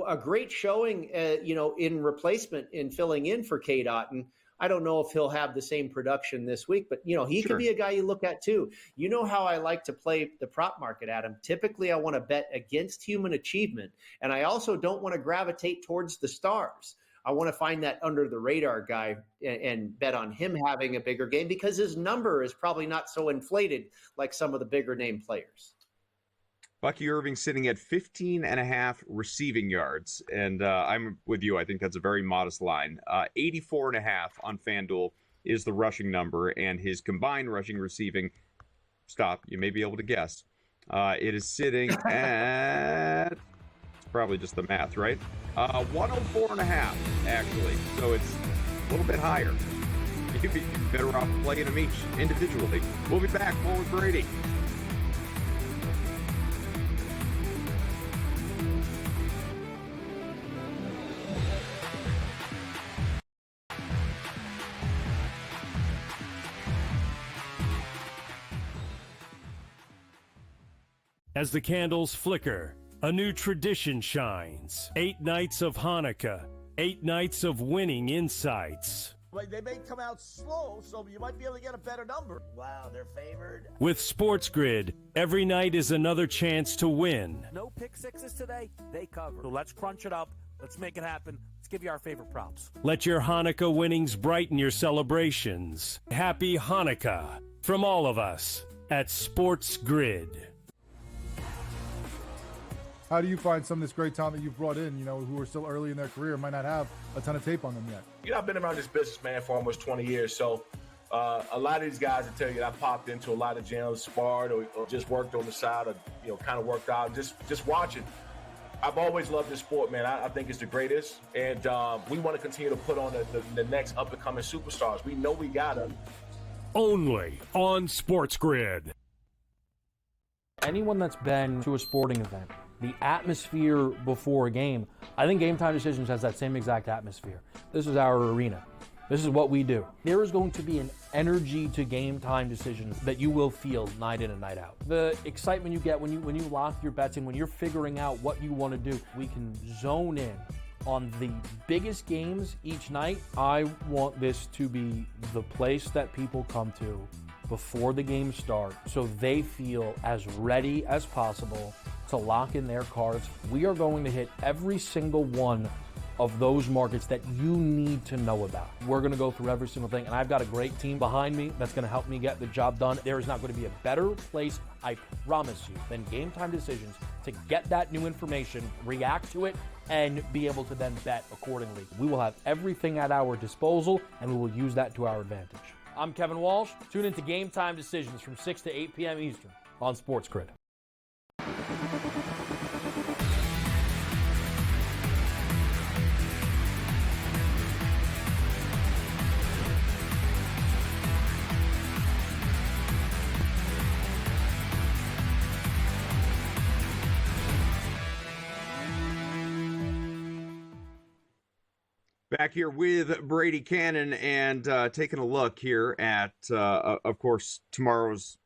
a great showing. In replacement in filling in for Cade Otton. I don't know if he'll have the same production this week, but, he could be a guy you look at too. You know how I like to play the prop market, Adam. Typically, I want to bet against human achievement, and I also don't want to gravitate towards the stars. I want to find that under the radar guy and bet on him having a bigger game because his number is probably not so inflated like some of the bigger name players. Bucky Irving sitting at 15.5 receiving yards, and I'm with you. I think that's a very modest line. 84.5 on FanDuel is the rushing number, and his combined rushing receiving, you may be able to guess. It is sitting at, it's probably just the math, right? 104.5, actually. So it's a little bit higher. You'd be better off playing them each individually. We'll be back. More with Brady. As the candles flicker, a new tradition shines. 8 nights of Hanukkah, 8 nights of winning insights. They may come out slow, so you might be able to get a better number. Wow, they're favored. With SportsGrid, every night is another chance to win. No pick sixes today, they cover. So let's crunch it up. Let's make it happen. Let's give you our favorite props. Let your Hanukkah winnings brighten your celebrations. Happy Hanukkah from all of us at SportsGrid. How do you find some of this great talent that you've brought in, who are still early in their career, might not have a ton of tape on them yet? I've been around this business, man, for almost 20 years. So a lot of these guys will tell you that I popped into a lot of gyms, sparred or just worked on the side or, kind of worked out, just watching. I've always loved this sport, man. I think it's the greatest. And we want to continue to put on the next up-and-coming superstars. We know we got them. Only on SportsGrid. Anyone that's been to a sporting event, the atmosphere before a game, I think Game Time Decisions has that same exact atmosphere. This is our arena. This is what we do. There is going to be an energy to Game Time Decisions that you will feel night in and night out. The excitement you get when you lock your bets in, when you're figuring out what you want to do, we can zone in on the biggest games each night. I want this to be the place that people come to before the games start so they feel as ready as possible to lock in their cards. We are going to hit every single one of those markets that you need to know about. We're going to go through every single thing, and I've got a great team behind me that's going to help me get the job done. There is not going to be a better place, I promise you, than Game Time Decisions to get that new information, react to it, and be able to then bet accordingly. We will have everything at our disposal, and we will use that to our advantage. I'm Kevin Walsh. Tune into Game Time Decisions from 6 to 8 p.m. Eastern on SportsGrid. Back here with Brady Kannon and taking a look here at, of course, tomorrow's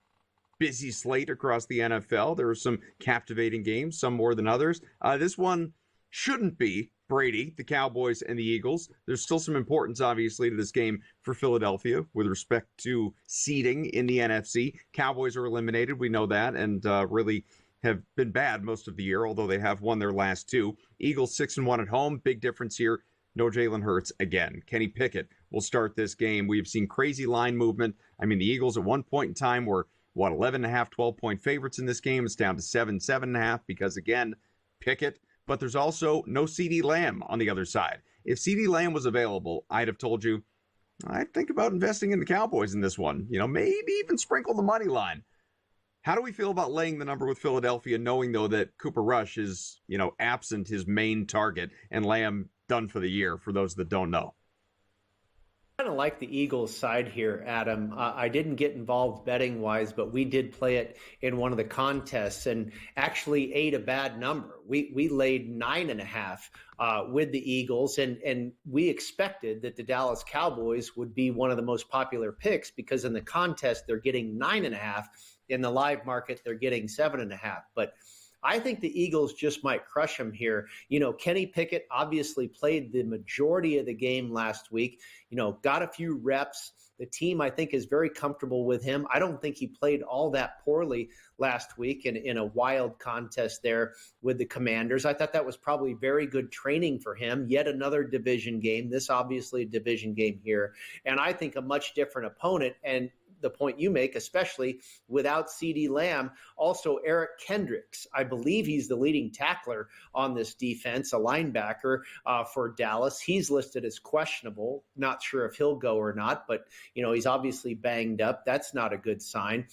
busy slate across the NFL. There are some captivating games, some more than others. This one shouldn't be, Brady, the Cowboys and the Eagles. There's still some importance, obviously, to this game for Philadelphia with respect to seeding in the NFC. Cowboys are eliminated, we know that, and really have been bad most of the year, although they have won their last two. Eagles 6-1 at home, big difference here. No Jalen Hurts again. Kenny Pickett will start this game. We've seen crazy line movement. I mean, the Eagles at one point in time were, 11.5, 12-point favorites in this game. It's down to 7.5 because, again, Pickett. But there's also no CeeDee Lamb on the other side. If CeeDee Lamb was available, I'd have told you, I'd think about investing in the Cowboys in this one. Maybe even sprinkle the money line. How do we feel about laying the number with Philadelphia, knowing, though, that Cooper Rush is, absent his main target and Lamb done for the year, for those that don't know? I kind of like the Eagles side here, Adam. I didn't get involved betting wise, but we did play it in one of the contests and actually ate a bad number. We laid 9.5 with the Eagles, and we expected that the Dallas Cowboys would be one of the most popular picks because in the contest they're getting 9.5. In the live market, they're getting 7.5. But I think the Eagles just might crush them here. Kenny Pickett obviously played the majority of the game last week, got a few reps. The team, I think, is very comfortable with him. I don't think he played all that poorly last week in a wild contest there with the Commanders. I thought that was probably very good training for him. Yet another division game. This obviously a division game here. And I think a much different opponent. And the point you make, especially without CeeDee Lamb, also Eric Kendricks. I believe he's the leading tackler on this defense, a linebacker for Dallas. He's listed as questionable. Not sure if he'll go or not, but he's obviously banged up. That's not a good sign.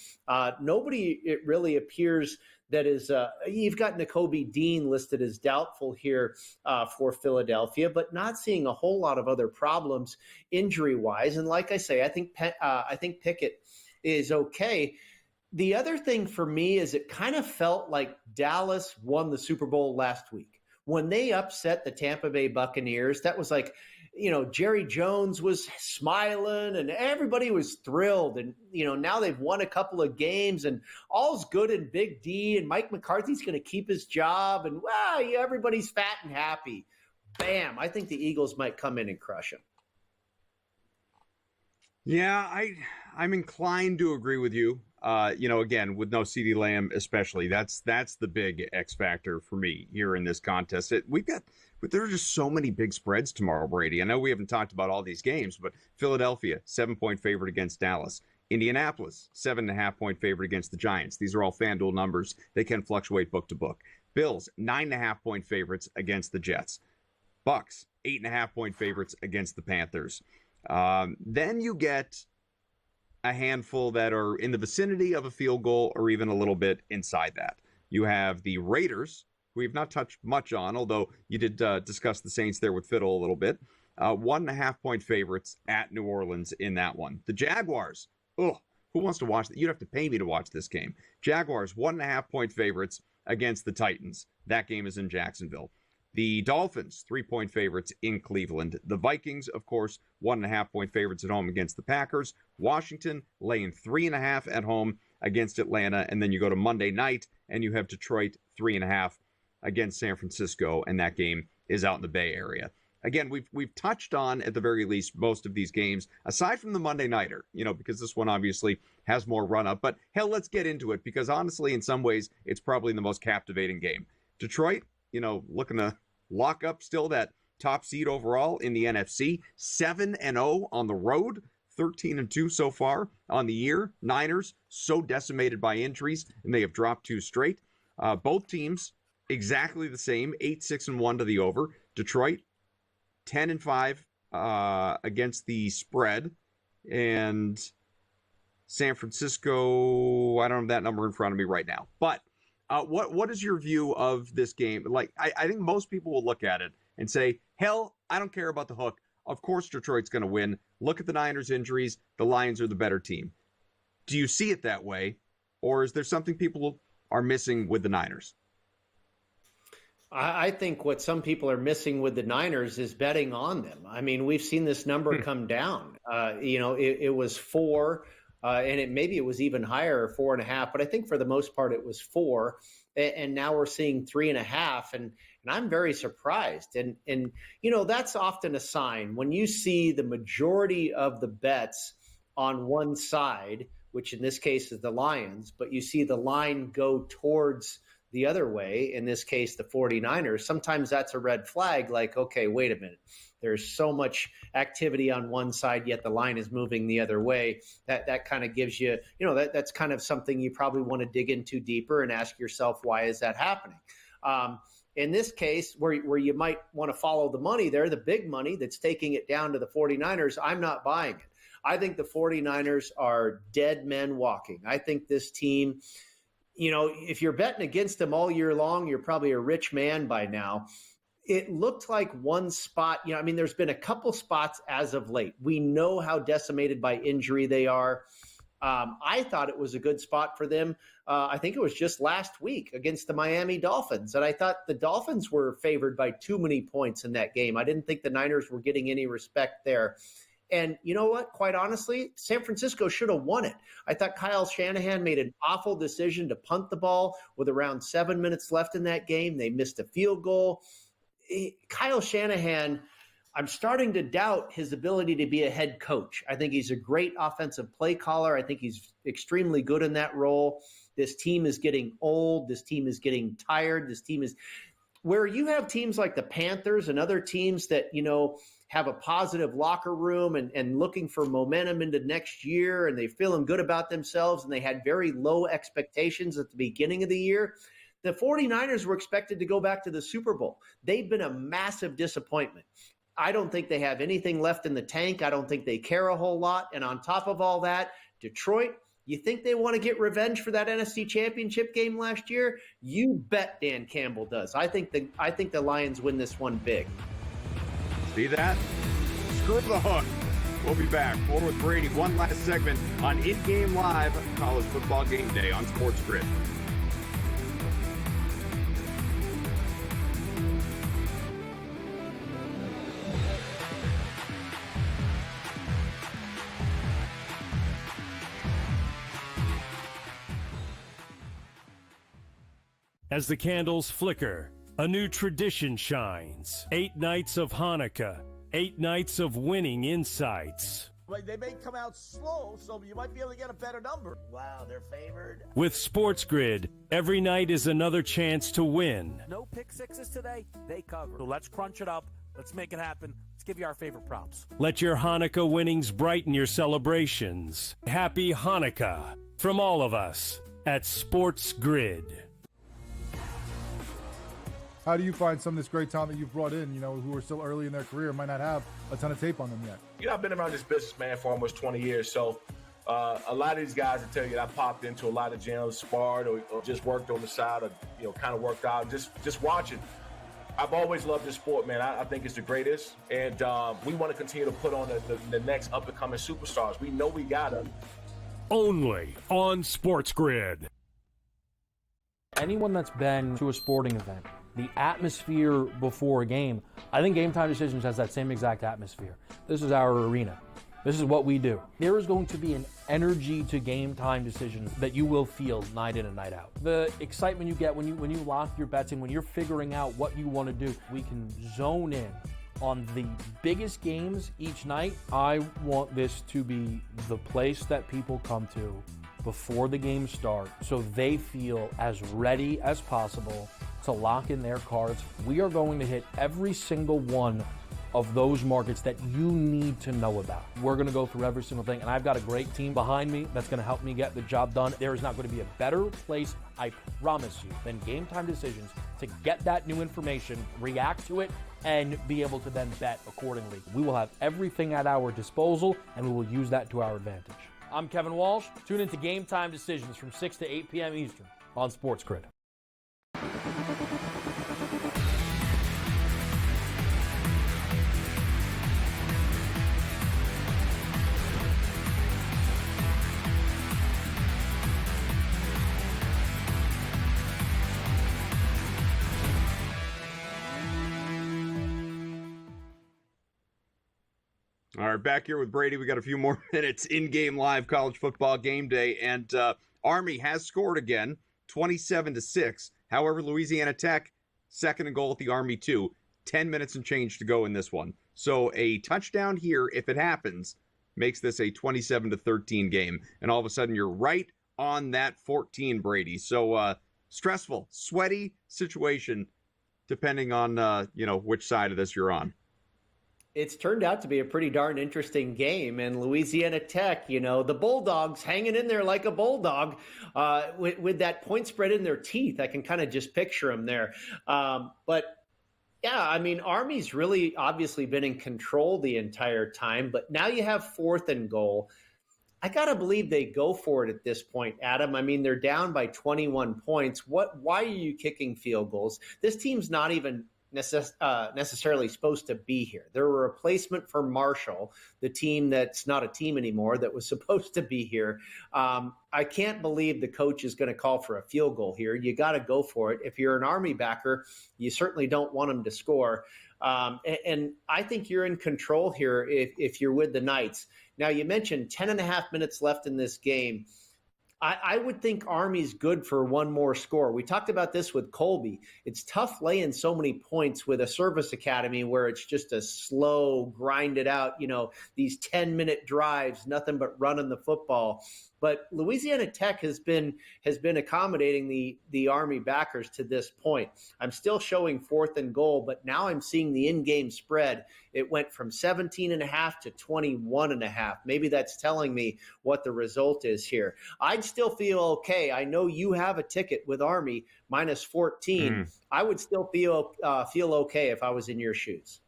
Nobody, it really appears, that is, you've got Nakobe Dean listed as doubtful here for Philadelphia, but not seeing a whole lot of other problems injury-wise. And like I say, I think Pickett is okay. The other thing for me is it kind of felt like Dallas won the Super Bowl last week. When they upset the Tampa Bay Buccaneers, that was like, Jerry Jones was smiling and everybody was thrilled. And, now they've won a couple of games and all's good in Big D, and Mike McCarthy's going to keep his job. And, everybody's fat and happy. Bam. I think the Eagles might come in and crush them. Yeah, I'm inclined to agree with you. Again, with no CeeDee Lamb especially, that's the big X factor for me here in this contest. There are just so many big spreads tomorrow, Brady. I know we haven't talked about all these games, but Philadelphia, 7-point favorite against Dallas. Indianapolis, 7.5-point favorite against the Giants. These are all FanDuel numbers. They can fluctuate book to book. Bills, 9.5-point favorites against the Jets. Bucks, 8.5-point favorites against the Panthers. Then you get a handful that are in the vicinity of a field goal or even a little bit inside that. You have the Raiders, who we've not touched much on, although you did discuss the Saints there with Fiddle a little bit. 1.5-point favorites at New Orleans in that one. The Jaguars, who wants to watch that? You'd have to pay me to watch this game. Jaguars, 1.5-point favorites against the Titans. That game is in Jacksonville. The Dolphins, 3-point favorites in Cleveland. The Vikings, of course, 1.5-point favorites at home against the Packers. Washington laying 3.5 at home against Atlanta. And then you go to Monday night and you have Detroit 3.5 against San Francisco. And that game is out in the Bay Area. Again, we've touched on, at the very least, most of these games, aside from the Monday Nighter, because this one obviously has more run-up. But hell, let's get into it, because honestly, in some ways, it's probably the most captivating game. Detroit, looking to lock up still that top seed overall in the NFC, 7-0 on the road, 13-2 so far on the year. Niners, so decimated by injuries, and they have dropped 2 straight. Both teams, exactly the same, 8-6-1 to the over. Detroit, 10-5 against the spread, and San Francisco, I don't have that number in front of me right now. But what is your view of this game? Like, I think most people will look at it and say, hell, I don't care about the hook. Of course Detroit's going to win. Look at the Niners' injuries. The Lions are the better team. Do you see it that way, or is there something people are missing with the Niners? I think what some people are missing with the Niners is betting on them. I mean, we've seen this number come down. It was 4, and maybe it was even higher, 4.5. But I think for the most part it was 4, and now we're seeing 3.5. And I'm very surprised. And that's often a sign when you see the majority of the bets on one side, which in this case is the Lions, but you see the line go towards the other way, in this case, the 49ers, sometimes that's a red flag. Like, okay, wait a minute. There's so much activity on one side, yet the line is moving the other way. That kind of gives you, that's kind of something you probably want to dig into deeper and ask yourself, why is that happening? In this case, where you might want to follow the money there, the big money that's taking it down to the 49ers, I'm not buying it. I think the 49ers are dead men walking. I think this team, if you're betting against them all year long, you're probably a rich man by now. It looked like one spot, there's been a couple spots as of late. We know how decimated by injury they are. I thought it was a good spot for them. I think it was just last week against the Miami Dolphins. And I thought the Dolphins were favored by too many points in that game. I didn't think the Niners were getting any respect there. And you know what? Quite honestly, San Francisco should have won it. I thought Kyle Shanahan made an awful decision to punt the ball with around 7 minutes left in that game. They missed a field goal. Kyle Shanahan, I'm starting to doubt his ability to be a head coach. I think he's a great offensive play caller. I think he's extremely good in that role. This team is getting old. This team is getting tired. This team is where you have teams like the Panthers and other teams that, have a positive locker room and looking for momentum into next year, and they're feeling good about themselves, and they had very low expectations at the beginning of the year. The 49ers were expected to go back to the Super Bowl. They've been a massive disappointment. I don't think they have anything left in the tank. I don't think they care a whole lot. And on top of all that, Detroit, you think they want to get revenge for that NFC Championship game last year? You bet Dan Campbell does. I think the Lions win this one big. See that? Screw the hook. We'll be back. More with Brady. One last segment on In-Game Live, College Football Game Day on SportsGrid. As the candles flicker, a new tradition shines. 8 nights of Hanukkah, 8 nights of winning insights. Like, they may come out slow, so you might be able to get a better number. Wow, they're favored. With SportsGrid, every night is another chance to win. No pick sixes today, they cover. So let's crunch it up. Let's make it happen. Let's give you our favorite props. Let your Hanukkah winnings brighten your celebrations. Happy Hanukkah from all of us at SportsGrid. How do you find some of this great talent that you've brought in, who are still early in their career, might not have a ton of tape on them yet? I've been around this business, man, for almost 20 years. So a lot of these guys will tell you that I popped into a lot of gyms, sparred or just worked on the side or, kind of worked out, just watching. I've always loved this sport, man. I think it's the greatest. And we want to continue to put on the next up-and-coming superstars. We know we got them. Only on SportsGrid. Anyone that's been to a sporting event, the atmosphere before a game, I think Game Time Decisions has that same exact atmosphere. This is our arena. This is what we do. There is going to be an energy to Game Time Decisions that you will feel night in and night out. The excitement you get when you lock your bets in, when you're figuring out what you want to do, we can zone in on the biggest games each night. I want this to be the place that people come to before the games start so they feel as ready as possible to lock in their cards. We are going to hit every single one of those markets that you need to know about. We're going to go through every single thing, and I've got a great team behind me that's going to help me get the job done. There is not going to be a better place, I promise you, than Game Time Decisions to get that new information, react to it, and be able to then bet accordingly. We will have everything at our disposal, and we will use that to our advantage. I'm Kevin Walsh. Tune into Game Time Decisions from 6 to 8 p.m. Eastern on SportsGrid. All right, back here with Brady. We got a few more minutes. In-game live college football game day, and Army has scored again, 27-6. However, Louisiana Tech, second and goal at the Army 2. 10 minutes and change to go in this one. So a touchdown here, if it happens, makes this a 27-13 game. And all of a sudden, you're right on that 14, Brady. So stressful, sweaty situation, depending on, which side of this you're on. It's turned out to be a pretty darn interesting game, and Louisiana Tech, the Bulldogs hanging in there like a bulldog with that point spread in their teeth. I can kind of just picture them there. But yeah, I mean, Army's really obviously been in control the entire time, but now you have fourth and goal. I got to believe they go for it at this point, Adam. I mean, they're down by 21 points. Why are you kicking field goals? This team's not even necessarily supposed to be here. They're a replacement for Marshall, the team that's not a team anymore that was supposed to be here. I can't believe the coach is going to call for a field goal here. You got to go for it. If you're an Army backer, you certainly don't want them to score. And I think you're in control here if you're with the Knights. Now, you mentioned 10 and a half minutes left in this game. I would think Army's good for one more score. We talked about this with Colby. It's tough laying so many points with a service academy where it's just a slow, grinded out, these 10-minute drives, nothing but running the football. But Louisiana Tech has been accommodating the Army backers to this point. I'm still showing fourth and goal, but now I'm seeing the in-game spread. It went from 17.5 to 21.5. Maybe that's telling me what the result is here. I'd still feel okay. I know you have a ticket with Army minus 14. I would still feel okay if I was in your shoes.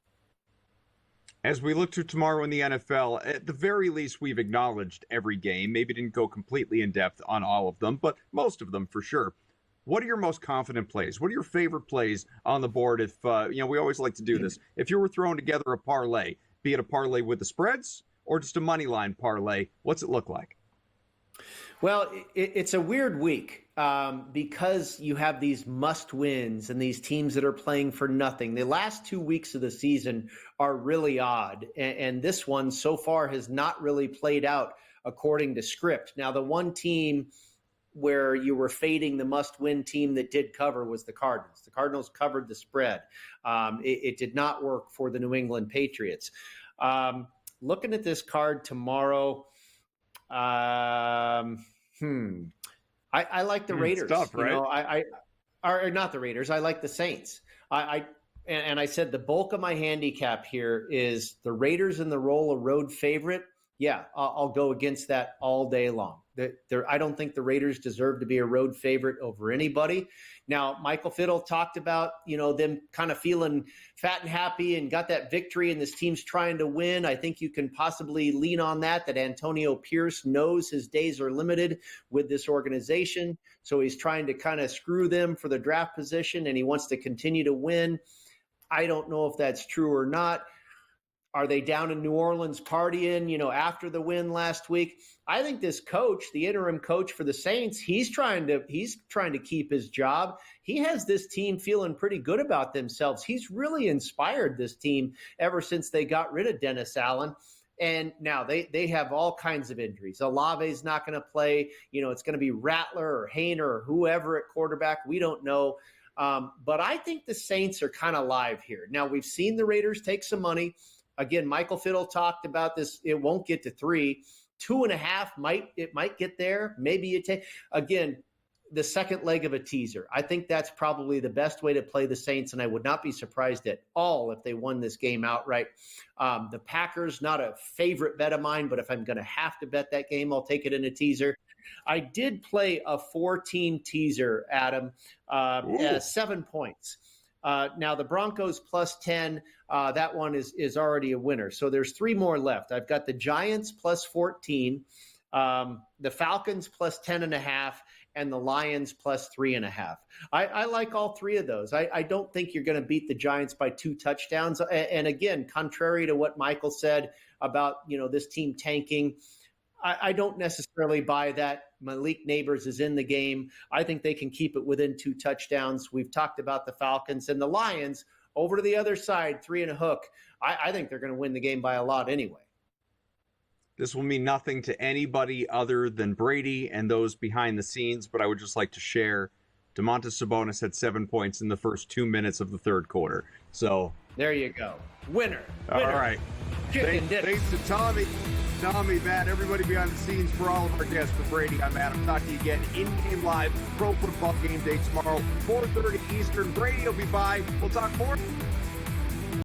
As we look to tomorrow in the NFL, at the very least, we've acknowledged every game. Maybe didn't go completely in depth on all of them, but most of them for sure. What are your most confident plays? What are your favorite plays on the board? If we always like to do this. If you were throwing together a parlay, be it a parlay with the spreads or just a money line parlay, what's it look like? Well, it's a weird week because you have these must wins and these teams that are playing for nothing. The last 2 weeks of the season are really odd. And this one so far has not really played out according to script. Now, the one team where you were fading the must-win team that did cover was the Cardinals. The Cardinals covered the spread. It did not work for the New England Patriots. Looking at this card tomorrow, I like the Raiders. It's tough, right? You know, or not the Raiders. I like the Saints. And I said the bulk of my handicap here is the Raiders in the role of road favorite. Yeah, I'll go against that all day long. I don't think the Raiders deserve to be a road favorite over anybody. Now, Michael Fiddle talked about, you know, them kind of feeling fat and happy and got that victory and this team's trying to win. I think you can possibly lean on that Antonio Pierce knows his days are limited with this organization. So he's trying to kind of screw them for the draft position and he wants to continue to win. I don't know if that's true or not. Are they down in New Orleans partying, you know, after the win last week? I think this coach, the interim coach for the Saints, he's trying to keep his job. He has this team feeling pretty good about themselves. He's really inspired this team ever since they got rid of Dennis Allen. And now they have all kinds of injuries. Olave's not going to play. You know, it's going to be Rattler or Hainer or whoever at quarterback. We don't know. But I think the Saints are kind of live here. Now, we've seen the Raiders take some money. Again, Michael Fiddle talked about this. It won't get to 3. 2.5 might get there. Maybe you take, again, the second leg of a teaser. I think that's probably the best way to play the Saints, and I would not be surprised at all if they won this game outright. The Packers, not a favorite bet of mine, but if I'm going to have to bet that game, I'll take it in a teaser. I did play a 4-team teaser, Adam, at 7 points. Now the Broncos plus 10, that one is already a winner. So there's 3 more left. I've got the Giants plus 14, the Falcons plus 10.5, and the Lions plus 3.5. I like all 3 of those. I don't think you're going to beat the Giants by 2 touchdowns. And again, contrary to what Michael said about, you know, this team tanking, I don't necessarily buy that. Malik Neighbors is in the game. I think they can keep it within 2 touchdowns. We've talked about the Falcons and the Lions over to the other side, 3 and a hook. I think they're going to win the game by a lot anyway. This will mean nothing to anybody other than Brady and those behind the scenes, but I would just like to share Domantas Sabonis had 7 points in the first 2 minutes of the third quarter. So there you go. Winner. All right. Thanks to Tommy, Matt, everybody behind the scenes, for all of our guests. For Brady, I'm Adam. Talk to you again in-game live, Pro Football Game Day tomorrow, 4:30 Eastern. Brady will be by. We'll talk more.